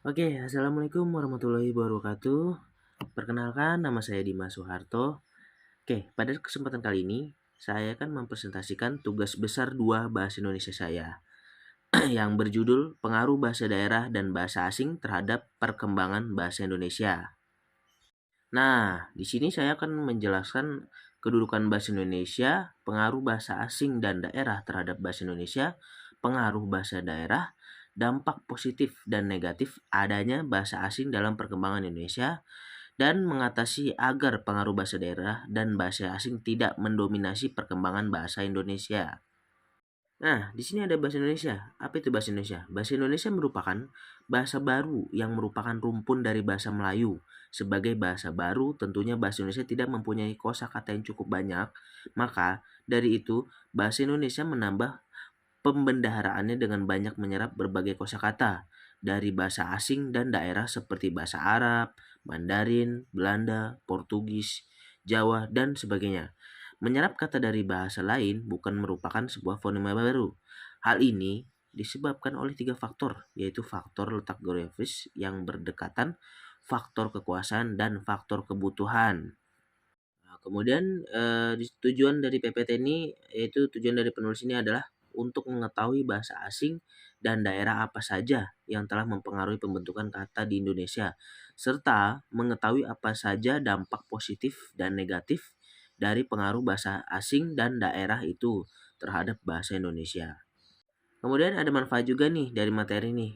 Oke, assalamualaikum warahmatullahi wabarakatuh. Perkenalkan, nama saya Dimas Soeharto. Oke, pada kesempatan kali ini saya akan mempresentasikan tugas besar 2 bahasa Indonesia saya yang berjudul Pengaruh Bahasa Daerah dan Bahasa Asing terhadap Perkembangan Bahasa Indonesia. Nah, di sini saya akan menjelaskan kedudukan bahasa Indonesia, pengaruh bahasa asing dan daerah terhadap bahasa Indonesia, pengaruh bahasa daerah, dampak positif dan negatif adanya bahasa asing dalam perkembangan Indonesia, dan mengatasi agar pengaruh bahasa daerah dan bahasa asing tidak mendominasi perkembangan bahasa Indonesia. Nah, di sini ada bahasa Indonesia. Apa itu bahasa Indonesia? Bahasa Indonesia merupakan bahasa baru yang merupakan rumpun dari bahasa Melayu. Sebagai bahasa baru, tentunya bahasa Indonesia tidak mempunyai kosakata yang cukup banyak. Maka, dari itu, bahasa Indonesia menambah pembendaharaannya dengan banyak menyerap berbagai kosakata dari bahasa asing dan daerah seperti bahasa Arab, Mandarin, Belanda, Portugis, Jawa, dan sebagainya. Menyerap kata dari bahasa lain bukan merupakan sebuah fonema baru. Hal ini disebabkan oleh 3 faktor, yaitu faktor letak geografis yang berdekatan, faktor kekuasaan, dan faktor kebutuhan. Nah, kemudian tujuan dari PPT ini, yaitu tujuan dari penulis ini adalah untuk mengetahui bahasa asing dan daerah apa saja yang telah mempengaruhi pembentukan kata di Indonesia, serta mengetahui apa saja dampak positif dan negatif dari pengaruh bahasa asing dan daerah itu terhadap bahasa Indonesia. Kemudian ada manfaat juga nih dari materi ini.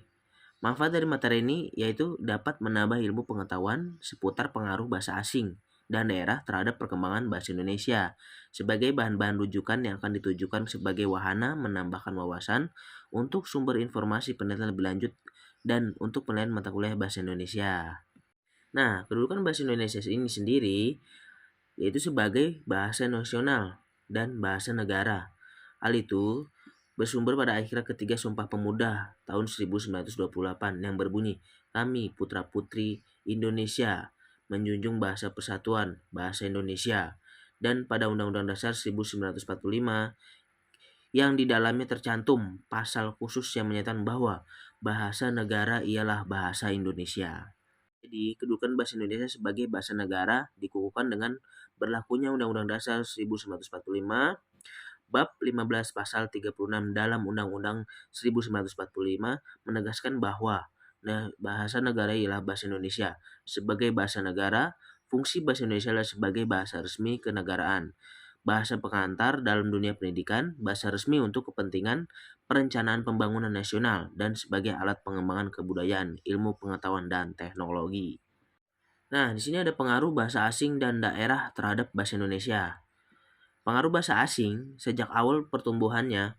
Manfaat dari materi ini yaitu dapat menambah ilmu pengetahuan seputar pengaruh bahasa asing dan daerah terhadap perkembangan bahasa Indonesia sebagai bahan-bahan rujukan yang akan ditujukan sebagai wahana menambahkan wawasan untuk sumber informasi penelitian lebih lanjut dan untuk penilaian mata kuliah bahasa Indonesia. Nah, kedudukan bahasa Indonesia ini sendiri yaitu sebagai bahasa nasional dan bahasa negara. Hal itu bersumber pada akhir ketiga Sumpah Pemuda tahun 1928 yang berbunyi, "Kami putra-putri Indonesia menjunjung bahasa persatuan, bahasa Indonesia." Dan pada Undang-Undang Dasar 1945 yang di dalamnya tercantum pasal khusus yang menyatakan bahwa bahasa negara ialah bahasa Indonesia. Jadi, kedudukan bahasa Indonesia sebagai bahasa negara dikukuhkan dengan berlakunya Undang-Undang Dasar 1945 Bab 15 Pasal 36 dalam Undang-Undang 1945 menegaskan bahwa bahasa negara ialah bahasa Indonesia. Sebagai bahasa negara, fungsi bahasa Indonesia adalah sebagai bahasa resmi kenegaraan, bahasa pengantar dalam dunia pendidikan, bahasa resmi untuk kepentingan perencanaan pembangunan nasional, dan sebagai alat pengembangan kebudayaan, ilmu pengetahuan, dan teknologi. Nah, di sini ada pengaruh bahasa asing dan daerah terhadap bahasa Indonesia. Pengaruh bahasa asing sejak awal pertumbuhannya,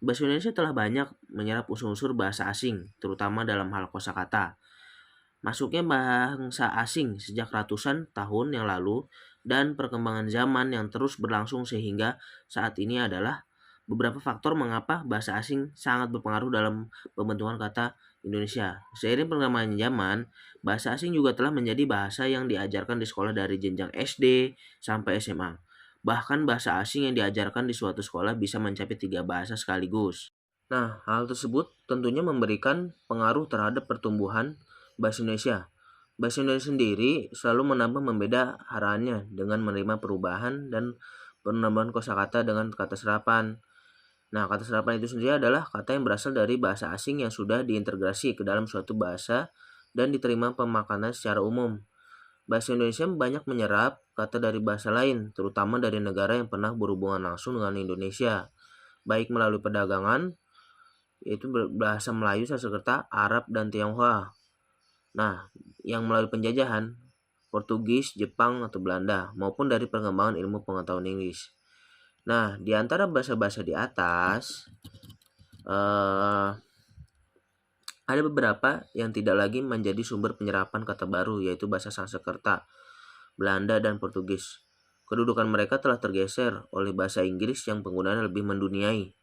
bahasa Indonesia telah banyak menyerap unsur-unsur bahasa asing, terutama dalam hal kosakata. Masuknya bangsa asing sejak ratusan tahun yang lalu dan perkembangan zaman yang terus berlangsung sehingga saat ini adalah beberapa faktor mengapa bahasa asing sangat berpengaruh dalam pembentukan kata Indonesia. Seiring perkembangan zaman, bahasa asing juga telah menjadi bahasa yang diajarkan di sekolah dari jenjang SD sampai SMA. Bahkan bahasa asing yang diajarkan di suatu sekolah bisa mencapai 3 bahasa sekaligus. Nah, hal tersebut tentunya memberikan pengaruh terhadap pertumbuhan bahasa Indonesia. Bahasa Indonesia sendiri selalu menambah membeda haraannya dengan menerima perubahan dan penambahan kosakata dengan kata serapan. Nah, kata serapan itu sendiri adalah kata yang berasal dari bahasa asing yang sudah diintegrasi ke dalam suatu bahasa dan diterima pemakanan secara umum. Bahasa Indonesia banyak menyerap kata dari bahasa lain, terutama dari negara yang pernah berhubungan langsung dengan Indonesia, baik melalui perdagangan, yaitu bahasa Melayu, Sanskerta, Arab, dan Tionghoa. Nah, yang melalui penjajahan, Portugis, Jepang, atau Belanda, maupun dari pengembangan ilmu pengetahuan Inggris. Nah, di antara bahasa-bahasa di atas, eh, ada beberapa yang tidak lagi menjadi sumber penyerapan kata baru, yaitu bahasa Sanskerta, Belanda, dan Portugis. Kedudukan mereka telah tergeser oleh bahasa Inggris yang penggunaannya lebih menduniai.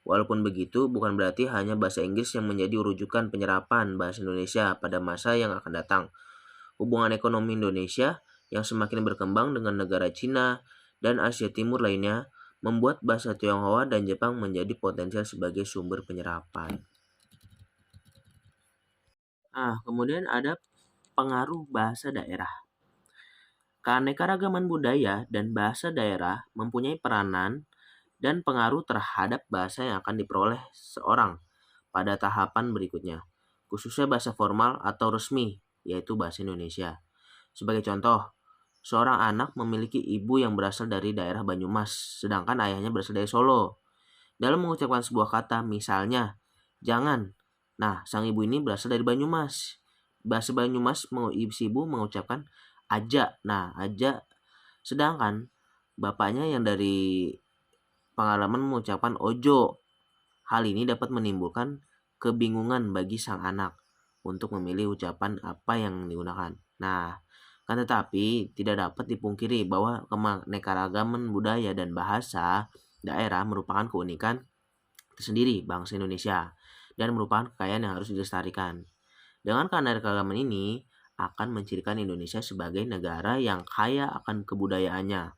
Walaupun begitu, bukan berarti hanya bahasa Inggris yang menjadi rujukan penyerapan bahasa Indonesia pada masa yang akan datang. Hubungan ekonomi Indonesia yang semakin berkembang dengan negara Cina dan Asia Timur lainnya membuat bahasa Tionghoa dan Jepang menjadi potensial sebagai sumber penyerapan. Nah, kemudian ada pengaruh bahasa daerah. Keanekaragaman budaya dan bahasa daerah mempunyai peranan dan pengaruh terhadap bahasa yang akan diperoleh seorang pada tahapan berikutnya, khususnya bahasa formal atau resmi, yaitu bahasa Indonesia. Sebagai contoh, seorang anak memiliki ibu yang berasal dari daerah Banyumas, sedangkan ayahnya berasal dari Solo. Dalam mengucapkan sebuah kata, misalnya, jangan. Nah, sang ibu ini berasal dari Banyumas. Bahasa Banyumas, si ibu mengucapkan aja. Nah, aja. Sedangkan bapaknya yang dari pengalaman mengucapkan ojo. Hal ini dapat menimbulkan kebingungan bagi sang anak untuk memilih ucapan apa yang digunakan. Nah, kan tetapi tidak dapat dipungkiri bahwa keanekaragaman budaya dan bahasa daerah merupakan keunikan tersendiri bangsa Indonesia dan merupakan kekayaan yang harus dilestarikan. Dengan keanekaragaman ini akan mencirikan Indonesia sebagai negara yang kaya akan kebudayaannya.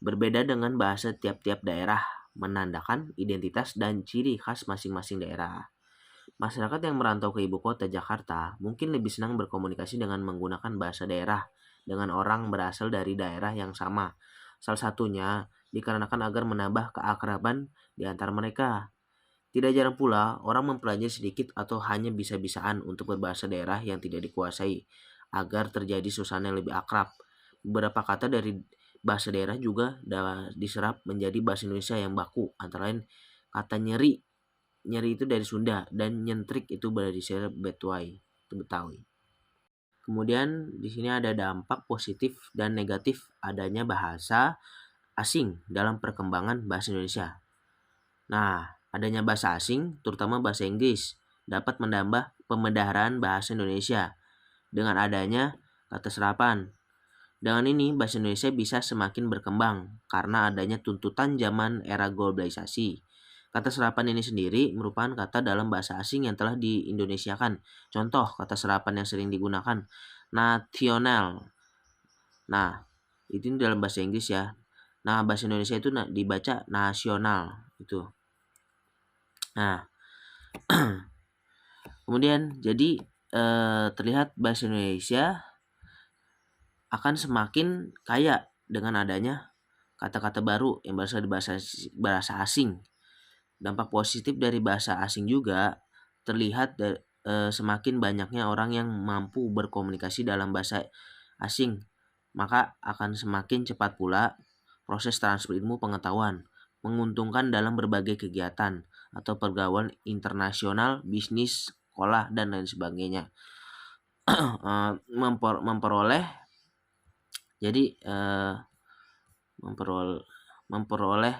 Berbeda dengan bahasa tiap-tiap daerah, menandakan identitas dan ciri khas masing-masing daerah. Masyarakat yang merantau ke ibu kota Jakarta mungkin lebih senang berkomunikasi dengan menggunakan bahasa daerah dengan orang berasal dari daerah yang sama. Salah satunya dikarenakan agar menambah keakraban di antara mereka. Tidak jarang pula orang mempelajari sedikit atau hanya bisa-bisaan untuk berbahasa daerah yang tidak dikuasai agar terjadi suasana yang lebih akrab. Beberapa kata dari bahasa daerah juga diserap menjadi bahasa Indonesia yang baku, antara lain kata nyeri. Nyeri itu dari Sunda dan nyentrik itu dari Betawi. Kemudian di sini ada dampak positif dan negatif adanya bahasa asing dalam perkembangan bahasa Indonesia. Nah, adanya bahasa asing, terutama bahasa Inggris, dapat menambah pemedaharan bahasa Indonesia dengan adanya kata serapan. Dengan ini, bahasa Indonesia bisa semakin berkembang karena adanya tuntutan zaman era globalisasi. Kata serapan ini sendiri merupakan kata dalam bahasa asing yang telah diindonesiakan. Contoh kata serapan yang sering digunakan, nasional. Nah, itu dalam bahasa Inggris ya. Nah, bahasa Indonesia itu dibaca nasional itu. Nah, kemudian jadi terlihat bahasa Indonesia akan semakin kaya dengan adanya kata-kata baru yang berasal dari bahasa asing. Dampak positif dari bahasa asing juga terlihat semakin banyaknya orang yang mampu berkomunikasi dalam bahasa asing, maka akan semakin cepat pula proses transfer ilmu pengetahuan, menguntungkan dalam berbagai kegiatan atau pergaulan internasional, bisnis, sekolah, dan lain sebagainya. memperoleh memperoleh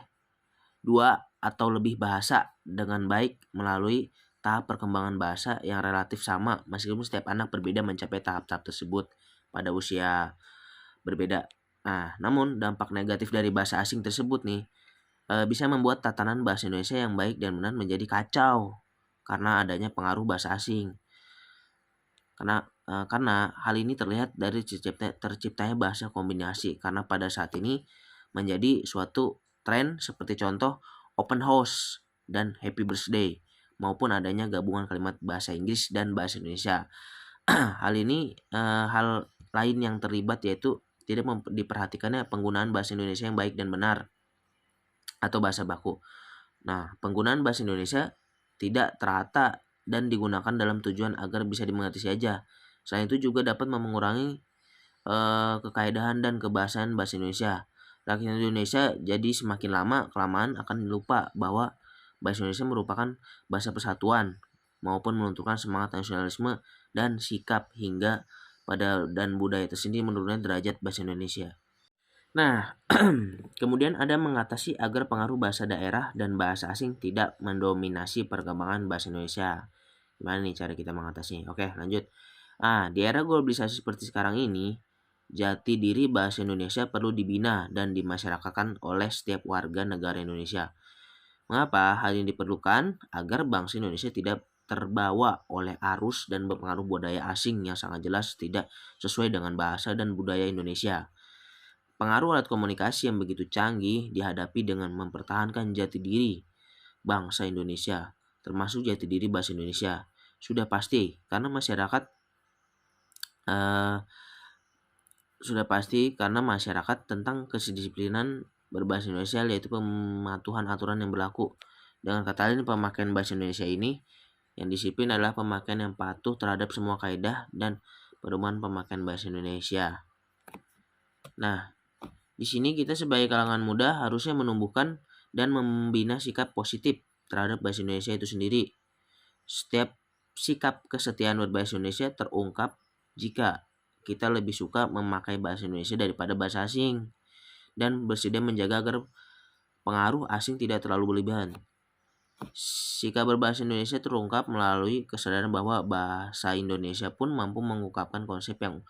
dua atau lebih bahasa dengan baik melalui tahap perkembangan bahasa yang relatif sama meskipun setiap anak berbeda mencapai tahap-tahap tersebut pada usia berbeda. Nah, namun dampak negatif dari bahasa asing tersebut nih bisa membuat tatanan bahasa Indonesia yang baik dan benar menjadi kacau karena adanya pengaruh bahasa asing. Karena hal ini terlihat dari terciptanya bahasa kombinasi karena pada saat ini menjadi suatu tren seperti contoh open house dan happy birthday maupun adanya gabungan kalimat bahasa Inggris dan bahasa Indonesia. Hal ini hal lain yang terlibat yaitu tidak diperhatikannya penggunaan bahasa Indonesia yang baik dan benar atau bahasa baku. Nah, penggunaan bahasa Indonesia tidak terata dan digunakan dalam tujuan agar bisa dimengerti saja. Selain itu juga dapat mengurangi kekaidahan dan kebahasaan bahasa Indonesia. Rakyat Indonesia jadi semakin lama kelamaan akan lupa bahwa bahasa Indonesia merupakan bahasa persatuan maupun menentukan semangat nasionalisme dan sikap hingga pada dan budaya tersendiri menurunkan derajat bahasa Indonesia. Nah, kemudian ada mengatasi agar pengaruh bahasa daerah dan bahasa asing tidak mendominasi perkembangan bahasa Indonesia. Gimana nih cara kita mengatasi? Oke, lanjut. Di era globalisasi seperti sekarang ini, jati diri bahasa Indonesia perlu dibina dan dimasyarakatkan oleh setiap warga negara Indonesia. Mengapa hal ini diperlukan? Agar bangsa Indonesia tidak terbawa oleh arus dan berpengaruh budaya asing yang sangat jelas tidak sesuai dengan bahasa dan budaya Indonesia. Pengaruh alat komunikasi yang begitu canggih dihadapi dengan mempertahankan jati diri bangsa Indonesia, termasuk jati diri bahasa Indonesia. sudah pasti karena masyarakat eh, tentang kedisiplinan berbahasa Indonesia, yaitu pematuhan aturan yang berlaku. Dengan kata lain, pemakaian bahasa Indonesia ini yang disiplin adalah pemakaian yang patuh terhadap semua kaidah dan pedoman pemakaian bahasa Indonesia. Nah, di sini kita sebagai kalangan muda harusnya menumbuhkan dan membina sikap positif terhadap bahasa Indonesia itu sendiri. Setiap sikap kesetiaan berbahasa Indonesia terungkap jika kita lebih suka memakai bahasa Indonesia daripada bahasa asing dan bersedia menjaga agar pengaruh asing tidak terlalu berlebihan. Sikap berbahasa Indonesia terungkap melalui kesadaran bahwa bahasa Indonesia pun mampu mengungkapkan konsep yang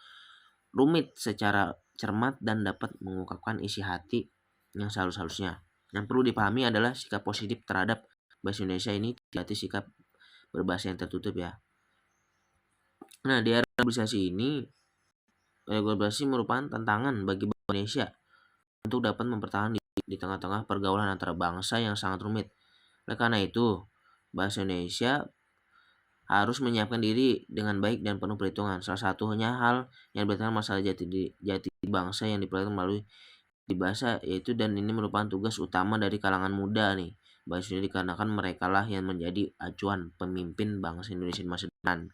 rumit secara cermat dan dapat mengungkapkan isi hati yang sehalus-halusnya. Yang perlu dipahami adalah sikap positif terhadap bahasa Indonesia ini tidak sikap berbahasa yang tertutup ya. Nah, di era globalisasi merupakan tantangan bagi bahasa Indonesia untuk dapat mempertahankan di tengah-tengah pergaulan antara bangsa yang sangat rumit. Oleh karena itu, bahasa Indonesia harus menyiapkan diri dengan baik dan penuh perhitungan. Salah satunya hal yang berkaitan masalah jati bangsa yang diperlihatkan melalui di bahasa, yaitu dan ini merupakan tugas utama dari kalangan muda nih. Bahasa ini dikarenakan mereka lah yang menjadi acuan pemimpin bangsa Indonesia di masa depan.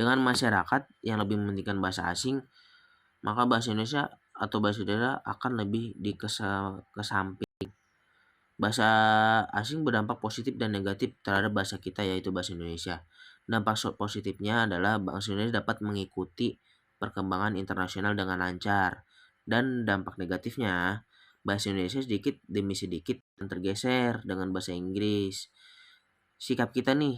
Dengan masyarakat yang lebih mementingkan bahasa asing, maka bahasa Indonesia atau bahasa daerah akan lebih dikesamping. Bahasa asing berdampak positif dan negatif terhadap bahasa kita, yaitu bahasa Indonesia. Dampak positifnya adalah bahasa Indonesia dapat mengikuti perkembangan internasional dengan lancar. Dan dampak negatifnya, bahasa Indonesia sedikit demi sedikit tergeser dengan bahasa Inggris. Sikap kita nih,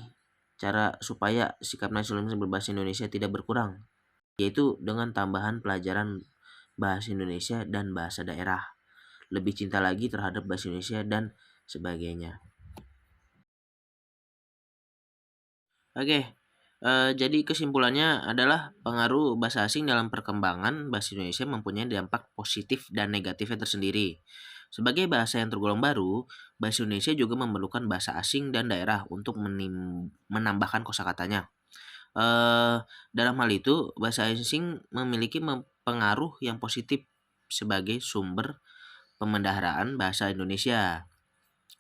cara supaya sikap nasionalisme berbahasa Indonesia tidak berkurang, yaitu dengan tambahan pelajaran bahasa Indonesia dan bahasa daerah. Lebih cinta lagi terhadap bahasa Indonesia dan sebagainya. Oke, jadi kesimpulannya adalah pengaruh bahasa asing dalam perkembangan bahasa Indonesia mempunyai dampak positif dan negatifnya tersendiri. Sebagai bahasa yang tergolong baru, bahasa Indonesia juga memerlukan bahasa asing dan daerah untuk menambahkan kosakatanya. Dalam hal itu, bahasa asing memiliki pengaruh yang positif sebagai sumber pemendaharaan bahasa Indonesia.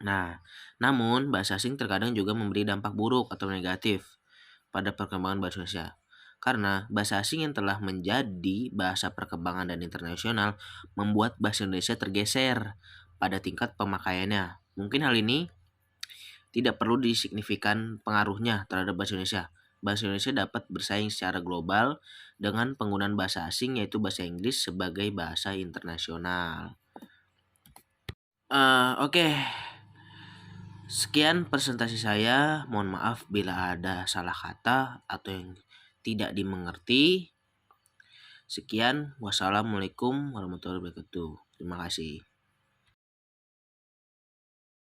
Nah, namun bahasa asing terkadang juga memberi dampak buruk atau negatif pada perkembangan bahasa Indonesia. Karena bahasa asing yang telah menjadi bahasa perkembangan dan internasional membuat bahasa Indonesia tergeser pada tingkat pemakaiannya. Mungkin hal ini tidak perlu disignifikan pengaruhnya terhadap bahasa Indonesia. Bahasa Indonesia dapat bersaing secara global dengan penggunaan bahasa asing, yaitu bahasa Inggris sebagai bahasa internasional. Oke. Sekian presentasi saya. Mohon maaf bila ada salah kata atau yang tidak dimengerti. Sekian. Wassalamualaikum warahmatullahi wabarakatuh. Terima kasih.